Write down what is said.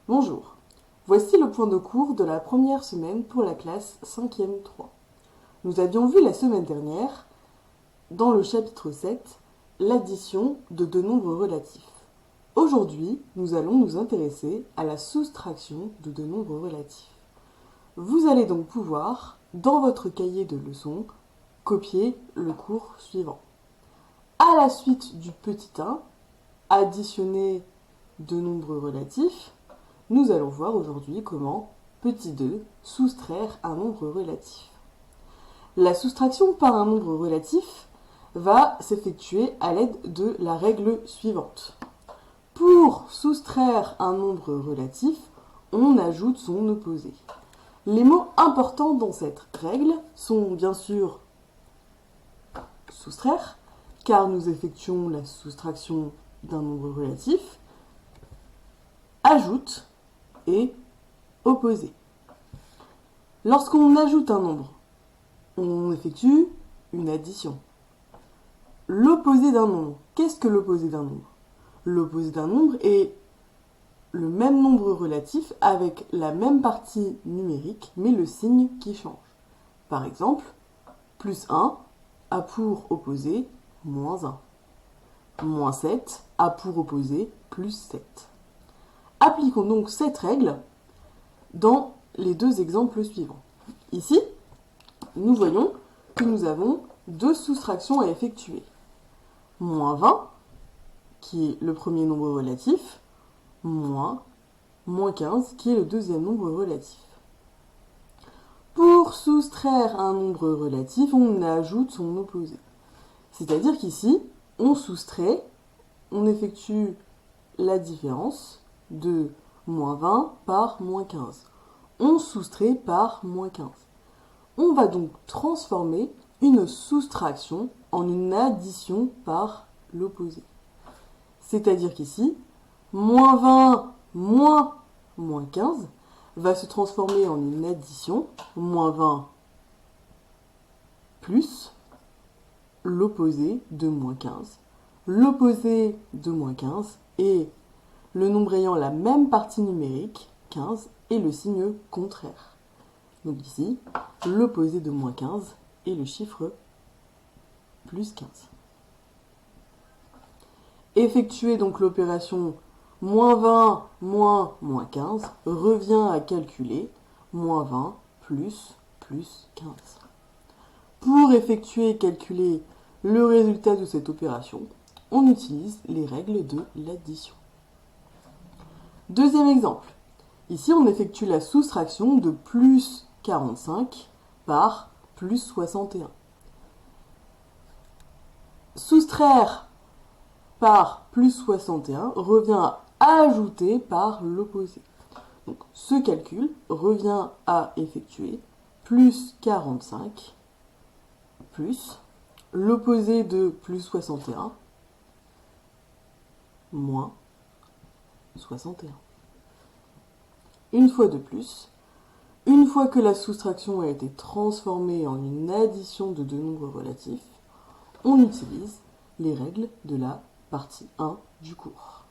Bonjour, voici le point de cours de la première semaine pour la classe 5e 3. Nous avions vu la semaine dernière, dans le chapitre 7, l'addition de deux nombres relatifs. Aujourd'hui, nous allons nous intéresser à la soustraction de deux nombres relatifs. Vous allez donc pouvoir, dans votre cahier de leçons, copier le cours suivant. À la suite du petit 1, additionner deux nombres relatifs, nous allons voir aujourd'hui comment, petit 2, soustraire un nombre relatif. La soustraction par un nombre relatif va s'effectuer à l'aide de la règle suivante. Pour soustraire un nombre relatif, on ajoute son opposé. Les mots importants dans cette règle sont bien sûr soustraire, car nous effectuons la soustraction d'un nombre relatif, ajoute et opposé. Lorsqu'on ajoute un nombre, on effectue une addition. L'opposé d'un nombre. Qu'est-ce que l'opposé d'un nombre? L'opposé d'un nombre est le même nombre relatif avec la même partie numérique, mais le signe qui change. Par exemple, plus 1 a pour opposé moins 1. Moins 7 a pour opposé plus 7. Appliquons donc cette règle dans les deux exemples suivants. Ici, nous voyons que nous avons deux soustractions à effectuer. Moins 20, qui est le premier nombre relatif, moins 15, qui est le deuxième nombre relatif. Pour soustraire un nombre relatif, on ajoute son opposé. C'est-à-dire qu'ici, on soustrait, on effectue la différence de moins 20 par moins 15. On soustrait par moins 15. On va donc transformer une soustraction en une addition par l'opposé. C'est-à-dire qu'ici, moins 20 moins 15 va se transformer en une addition, moins 20 plus l'opposé de moins 15. L'opposé de moins 15 est le nombre ayant la même partie numérique, 15, et le signe contraire. Donc ici, l'opposé de moins 15 est le chiffre plus 15. Effectuer donc l'opération moins 20 moins 15 revient à calculer moins 20 plus 15. Pour effectuer et calculer le résultat de cette opération, on utilise les règles de l'addition. Deuxième exemple. Ici, on effectue la soustraction de plus 45 par plus 61. Soustraire par plus 61 revient à ajouter par l'opposé. Donc, ce calcul revient à effectuer plus 45 plus l'opposé de plus 61 moins 61. Une fois de plus, une fois que la soustraction a été transformée en une addition de deux nombres relatifs, on utilise les règles de la partie 1 du cours.